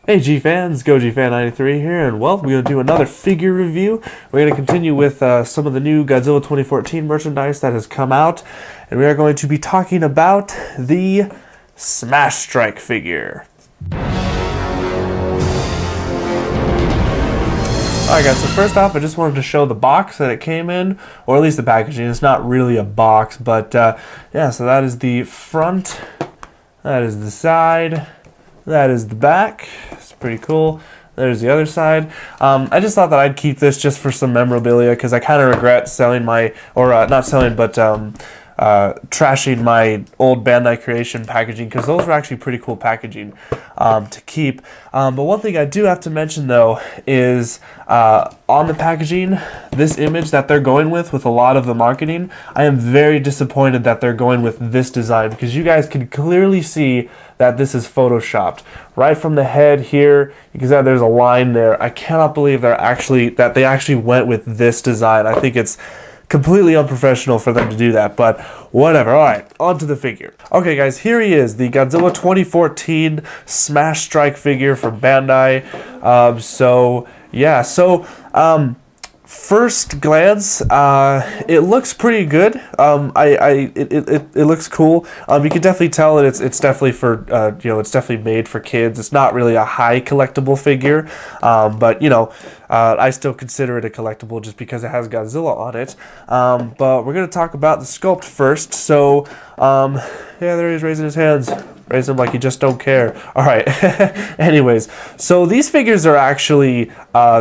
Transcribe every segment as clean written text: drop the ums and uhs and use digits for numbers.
Hey G fans, GoGFan93 here, and well, we're going to do another figure review. We're going to continue with some of the new Godzilla 2014 merchandise that has come out, and we are going to be talking about the Smash Strike figure. Alright guys, so first off, I just wanted to show the box that it came in, or at least the packaging. It's not really a box, but yeah, so that is the front, that is the side, that is the back. It's pretty cool. There's the other side. I just thought that I'd keep this just for some memorabilia because I kind of regret selling my, or not selling, but trashing my old Bandai Creation packaging because those were actually pretty cool packaging to keep. But one thing I do have to mention though is on the packaging, this image that they're going with a lot of the marketing, I am very disappointed that they're going with this design because you guys can clearly see that this is photoshopped. Right from the head here, you can see that there's a line there. I cannot believe they actually went with this design. I think it's completely unprofessional for them to do that, but whatever. Alright, on to the figure. Okay guys, here he is, the Godzilla 2014 Smash Strike figure from Bandai. First glance, it looks pretty good. It looks cool. You can definitely tell that it's definitely for it's definitely made for kids. It's not really a high collectible figure, but I still consider it a collectible just because it has Godzilla on it. But we're gonna talk about the sculpt first. So yeah, there he is raising his hands. Raise them like you just don't care. Alright, anyways, so these figures are actually,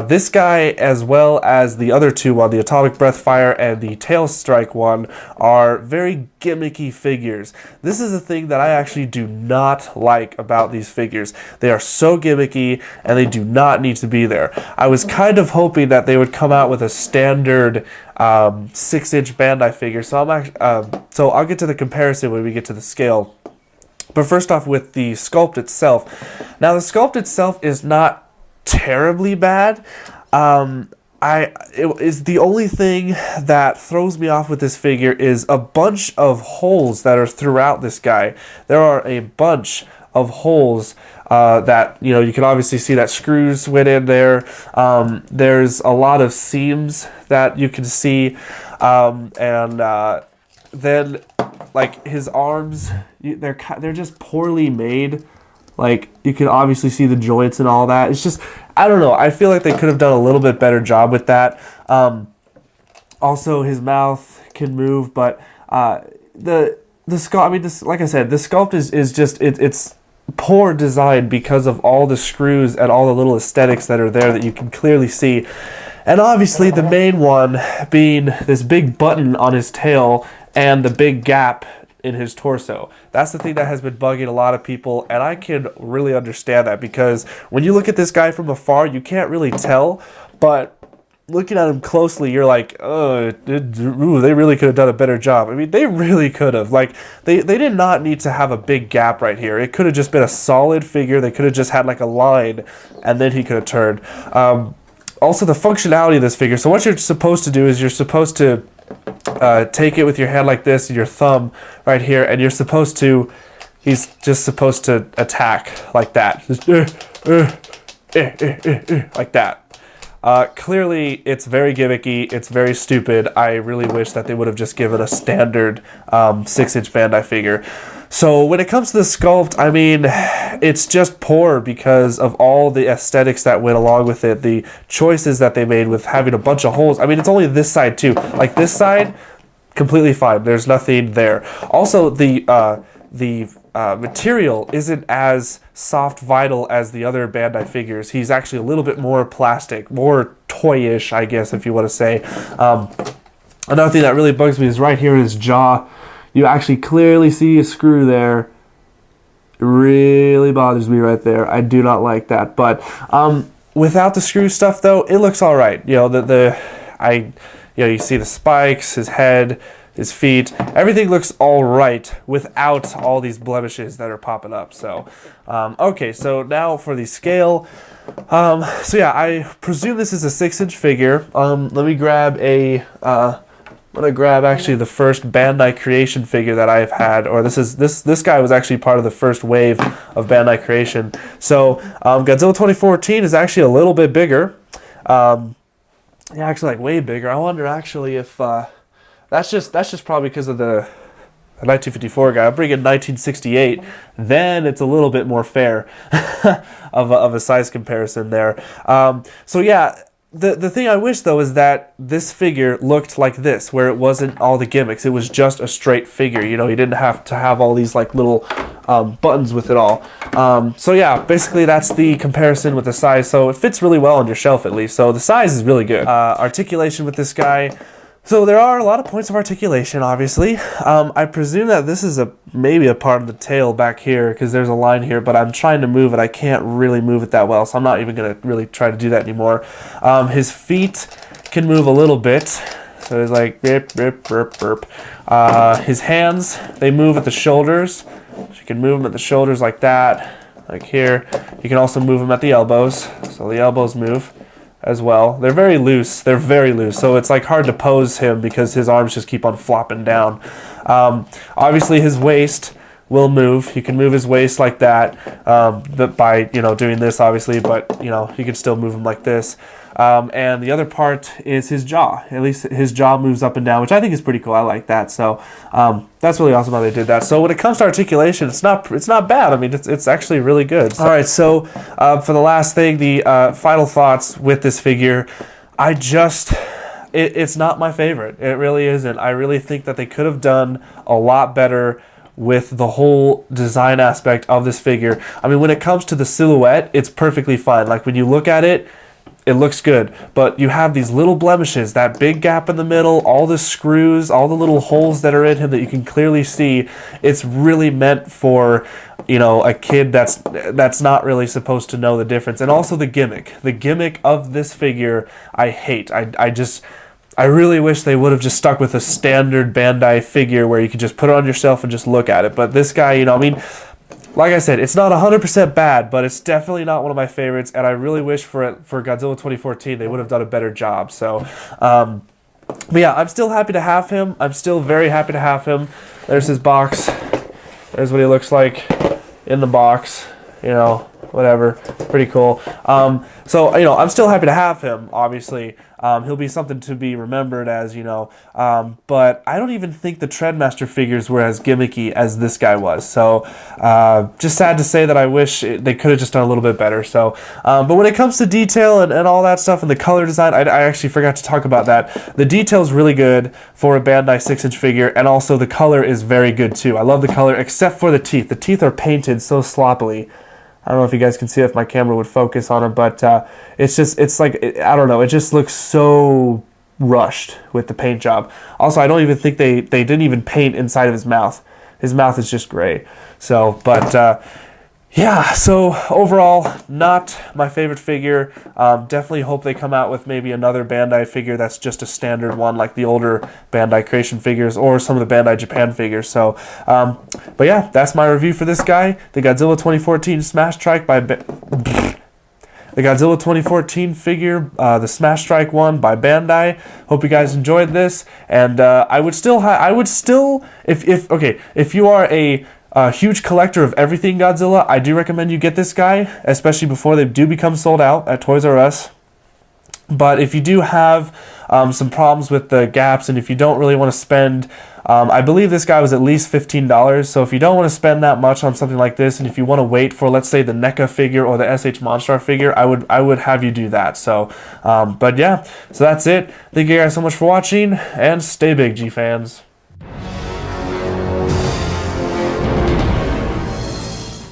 this guy as well as the other two on the Atomic Breath Fire and the Tail Strike one are very gimmicky figures. This is a thing that I actually do not like about these figures. They are so gimmicky and they do not need to be there. I was kind of hoping that they would come out with a standard 6-inch Bandai figure, so I'll get to the comparison when we get to the scale. But first off, with the sculpt itself. Now, the sculpt itself is not terribly bad. It is the only thing that throws me off with this figure is a bunch of holes that are throughout this guy. There are a bunch of holes that, you can obviously see that screws went in there. There's a lot of seams that you can see. Then like his arms, they're just poorly made. Like you can obviously see the joints and all that. It's just, I don't know. I feel like they could have done a little bit better job with that. Also, his mouth can move, but the sculpt. I mean, like I said, the sculpt is just it's poor design because of all the screws and all the little aesthetics that are there that you can clearly see. And obviously, the main one being this big button on his tail and the big gap in his torso. That's the thing that has been bugging a lot of people, and I can really understand that because when you look at this guy from afar, you can't really tell, but looking at him closely, you're like, oh, they really could have done a better job. I mean, they really could have. Like, they did not need to have a big gap right here. It could have just been a solid figure. They could have just had like a line, and then he could have turned. Also, the functionality of this figure. So what you're supposed to do is you're supposed to take it with your hand like this and your thumb right here, and he's just supposed to attack like that. Just, like that. Clearly, it's very gimmicky. It's very stupid. I really wish that they would have just given a standard 6-inch Bandai figure. So when it comes to the sculpt, I mean, it's just poor because of all the aesthetics that went along with it. The choices that they made with having a bunch of holes. I mean, it's only this side too. Like this side, completely fine. There's nothing there. Also, the material isn't as soft vinyl as the other Bandai figures. He's actually a little bit more plastic, more toyish, I guess, if you want to say. Another thing that really bugs me is right here in his jaw. You actually clearly see a screw there. It really bothers me right there. I do not like that. But without the screw stuff, though, it looks all right. You see the spikes, his head, his feet. Everything looks all right without all these blemishes that are popping up. So, okay. So now for the scale. So yeah, I presume this is a 6-inch figure. Let me grab a I'm gonna grab actually the first Bandai Creation figure that I've had, or this guy was actually part of the first wave of Bandai Creation. So Godzilla 2014 is actually a little bit bigger. Yeah, actually like way bigger. I wonder actually if that's just probably because of the 1954 guy. I'll bring in 1968, then it's a little bit more fair of a size comparison there. So yeah. The thing I wish, though, is that this figure looked like this, where it wasn't all the gimmicks. It was just a straight figure. You know, you didn't have to have all these, like, little buttons with it all. So, yeah, basically that's the comparison with the size. So it fits really well on your shelf, at least. So the size is really good. Articulation with this guy. So there are a lot of points of articulation, obviously. I presume that this is maybe a part of the tail back here, because there's a line here, but I'm trying to move it. I can't really move it that well, so I'm not even going to really try to do that anymore. His feet can move a little bit. So there's like burp, burp, burp, burp. His hands, they move at the shoulders. So you can move them at the shoulders like that, like here. You can also move them at the elbows, so the elbows move as well. They're very loose. So it's like hard to pose him because his arms just keep on flopping down. Obviously his waist will move. You can move his waist like that by doing this, obviously, but you can still move him like this. And the other part is his jaw. At least his jaw moves up and down, which I think is pretty cool. I like that. So that's really awesome how they did that. So when it comes to articulation, it's not bad. I mean, it's actually really good. So, all right, so for the last thing, the final thoughts with this figure, it's not my favorite. It really isn't. I really think that they could have done a lot better with the whole design aspect of this figure. I mean, when it comes to the silhouette, it's perfectly fine. Like when you look at it, it looks good, but you have these little blemishes, that big gap in the middle, all the screws, all the little holes that are in him that you can clearly see. It's really meant for, a kid that's not really supposed to know the difference. And also the gimmick of this figure, I hate. I really wish they would have just stuck with a standard Bandai figure where you could just put it on yourself and just look at it. But this guy, like I said, it's not 100% bad, but it's definitely not one of my favorites, and I really wish for Godzilla 2014 they would have done a better job. So, but yeah, I'm still happy to have him. I'm still very happy to have him. There's his box. There's what he looks like in the box. Whatever. Pretty cool. So, I'm still happy to have him, obviously. He'll be something to be remembered as, but I don't even think the Treadmaster figures were as gimmicky as this guy was. So, just sad to say that I wish they could have just done a little bit better. So, but when it comes to detail and all that stuff and the color design, I actually forgot to talk about that. The detail's really good for a Bandai 6-inch figure, and also the color is very good too. I love the color, except for the teeth. The teeth are painted so sloppily. I don't know if you guys can see if my camera would focus on it, but it's like, I don't know, it just looks so rushed with the paint job. Also, I don't even think they didn't even paint inside of his mouth. His mouth is just gray. So, but yeah, so overall, not my favorite figure. Definitely hope they come out with maybe another Bandai figure that's just a standard one, like the older Bandai Creation figures or some of the Bandai Japan figures. So, but yeah, that's my review for this guy, the Godzilla 2014 Smash Strike by the Godzilla 2014 figure, the Smash Strike one by Bandai. Hope you guys enjoyed this, and I would still, if you are a huge collector of everything Godzilla, I do recommend you get this guy, especially before they do become sold out at Toys R Us. But if you do have some problems with the gaps, and if you don't really want to spend, I believe this guy was at least $15, so if you don't want to spend that much on something like this, and if you want to wait for, let's say, the NECA figure or the SH Monstar figure, I would have you do that. So, but yeah, so that's it. Thank you guys so much for watching, and stay big, G-fans.